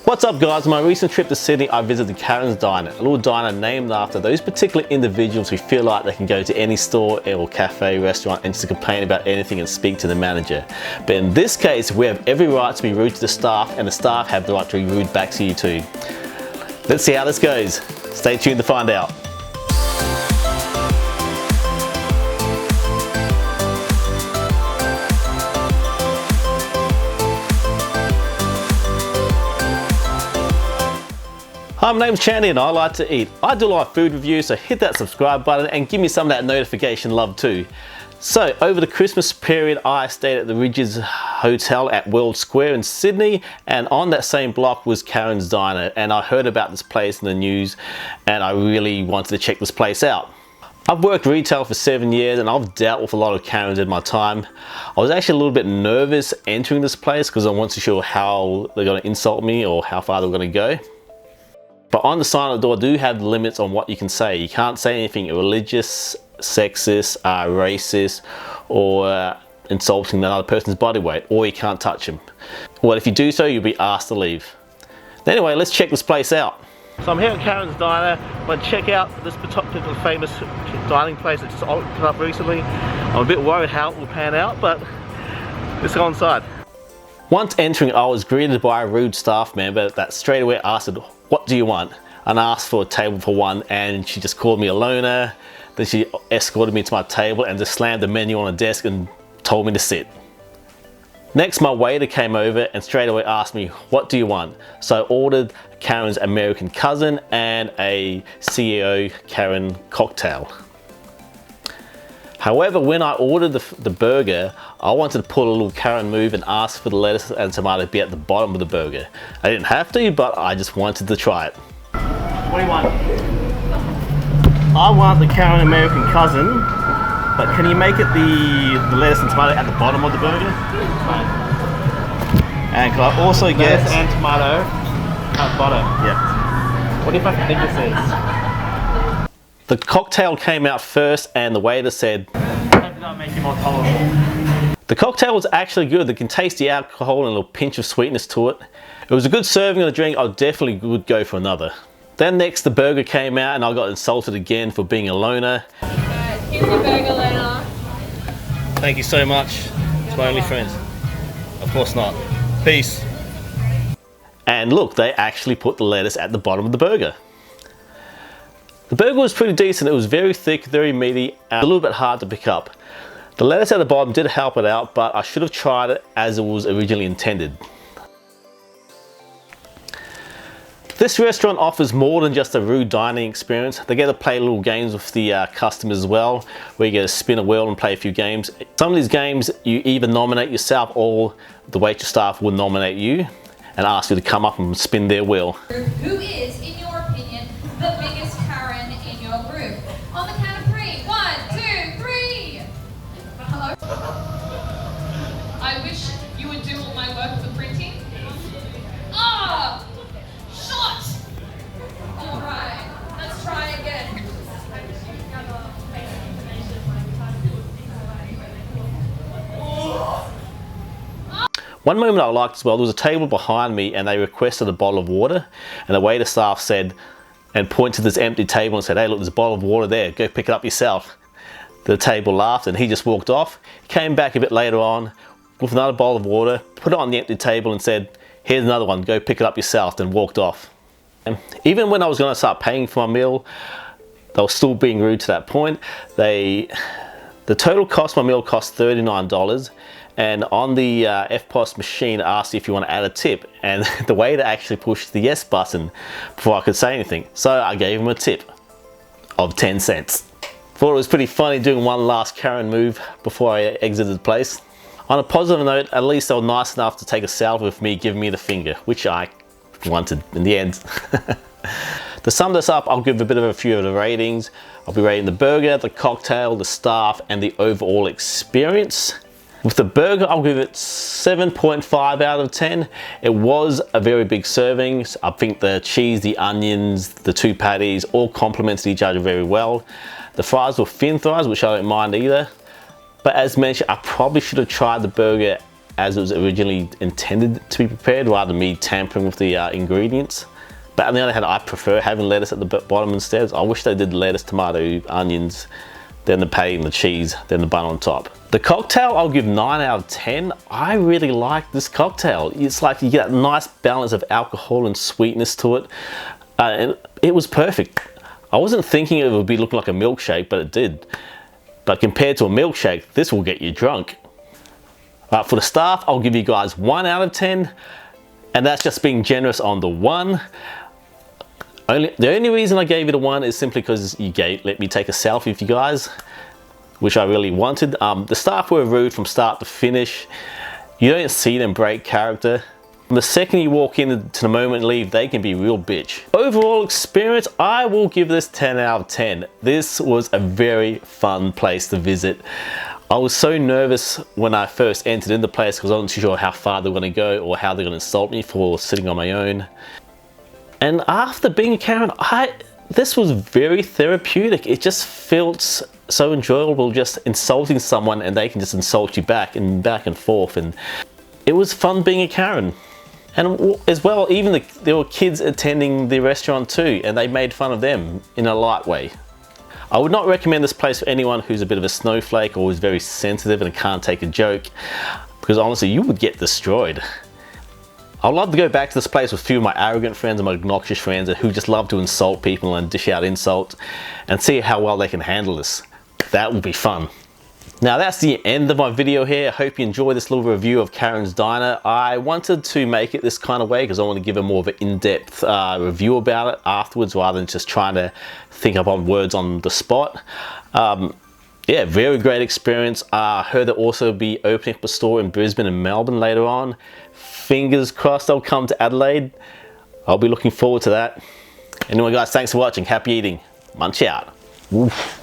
What's up guys, on my recent trip to Sydney I visited Karen's Diner, a little diner named after those particular individuals who feel like they can go to any store or cafe, restaurant and just complain about anything and speak to the manager. But in this case we have every right to be rude to the staff and the staff have the right to be rude back to you too. Let's see how this goes. Stay tuned to find out. Hi, my name's Chandy and I like to eat. I do a lot of food reviews, so hit that subscribe button and give me some of that notification love too. So over the Christmas period I stayed at the Ridges Hotel at World Square in Sydney, and on that same block was Karen's Diner, and I heard about this place in the news and I really wanted to check this place out. I've worked retail for 7 years and I've dealt with a lot of Karens in my time. I was actually a little bit nervous entering this place because I wasn't sure how they're going to insult me or how far they're going to go. But on the sign of the door do have limits on what you can say. You can't say anything religious, sexist, racist, or insulting another person's body weight, or you can't touch them. Well, if you do so, you'll be asked to leave. Anyway, let's check this place out. So I'm here at Karen's Diner. I'm going to check out this particular famous dining place that just opened up recently. I'm a bit worried how it will pan out, but let's go inside. Once entering, I was greeted by a rude staff member that straight away asked, "What do you want?" And I asked for a table for one, and she just called me a loner. Then she escorted me to my table and just slammed the menu on the desk and told me to sit. Next, my waiter came over and straight away asked me, "What do you want?" So I ordered Karen's American Cousin and a CEO Karen cocktail. However, when I ordered the burger, I wanted to pull a little Karen move and ask for the lettuce and tomato to be at the bottom of the burger. I didn't have to, but I just wanted to try it. What do you want? I want the Karen American Cousin, but can you make it the lettuce and tomato at the bottom of the burger? Fine. And can I also get lettuce and tomato at the bottom? Yeah. What if I think it says? The cocktail came out first and the waiter said, "How did that make you more tolerable?" The cocktail was actually good. They can taste the alcohol and a little pinch of sweetness to it. It was a good serving of the drink. I definitely would go for another. Then next the burger came out and I got insulted again for being a loner. Here's your burger, Lena. Thank you so much. It's my only friend. Of course not. Peace. And look, they actually put the lettuce at the bottom of the burger. The burger was pretty decent. It was very thick, very meaty, and a little bit hard to pick up. The lettuce at the bottom did help it out, but I should have tried it as it was originally intended. This restaurant offers more than just a rude dining experience. They get to play little games with the customers as well, where you get to spin a wheel and play a few games. Some of these games you either nominate yourself or the waitress staff will nominate you and ask you to come up and spin their wheel. Who is, in your opinion, the biggest Karen in your group? On the count of 3. 1, 2, 3. Hello? I wish you would do all my work for printing. Ah! Shot! Alright, let's try again. One moment I liked as well, there was a table behind me and they requested a bottle of water, and the waiter staff said, and pointed to this empty table and said, "Hey look, there's a bottle of water there, go pick it up yourself." The table laughed and he just walked off. He came back a bit later on with another bottle of water, put it on the empty table and said, "Here's another one, go pick it up yourself," and walked off. And even when I was going to start paying for my meal, they were still being rude to that point. The total cost, my meal cost $39, and on the EFTPOS machine it asked if you want to add a tip, and the waiter actually pushed the yes button before I could say anything. So I gave him a tip of 10 cents. Thought it was pretty funny doing one last Karen move before I exited the place. On a positive note, at least they were nice enough to take a selfie with me giving me the finger, which I wanted in the end. To sum this up, I'll give a bit of a few of the ratings. I'll be rating the burger, the cocktail, the staff, and the overall experience. With the burger, I'll give it 7.5 out of 10. It was a very big serving. I think the cheese, the onions, the 2 patties all complemented each other very well. The fries were thin fries, which I don't mind either. But as mentioned, I probably should have tried the burger as it was originally intended to be prepared, rather than me tampering with the ingredients. But on the other hand, I prefer having lettuce at the bottom instead. I wish they did lettuce, tomato, onions, then the patty and the cheese, then the bun on top. The cocktail, I'll give 9 out of 10. I really like this cocktail. It's like you get that nice balance of alcohol and sweetness to it. And it was perfect. I wasn't thinking it would be looking like a milkshake, but it did. But compared to a milkshake, this will get you drunk. For the staff, I'll give you guys 1 out of 10. And that's just being generous on the 1. The only reason I gave it a 1 is simply because you let me take a selfie with you guys, which I really wanted. The staff were rude from start to finish. You don't see them break character. From the second you walk in to the moment you leave, they can be real bitch. Overall experience, I will give this 10 out of 10. This was a very fun place to visit. I was so nervous when I first entered in the place because I wasn't too sure how far they were going to go or how they're going to insult me for sitting on my own. And after being a Karen, this was very therapeutic. It just felt so enjoyable just insulting someone and they can just insult you back and forth. And it was fun being a Karen. And as well, even there were kids attending the restaurant too, and they made fun of them in a light way. I would not recommend this place for anyone who's a bit of a snowflake or is very sensitive and can't take a joke, because honestly, you would get destroyed. I'd love to go back to this place with a few of my arrogant friends and my obnoxious friends who just love to insult people and dish out insults and see how well they can handle this. That would be fun. Now that's the end of my video here. I hope you enjoyed this little review of Karen's Diner. I wanted to make it this kind of way because I want to give a more of an in-depth review about it afterwards rather than just trying to think up on words on the spot. Yeah, very great experience. I heard they'll also be opening up a store in Brisbane and Melbourne later on. Fingers crossed they'll come to Adelaide. I'll be looking forward to that. Anyway guys, thanks for watching. Happy eating. Munch out. Oof.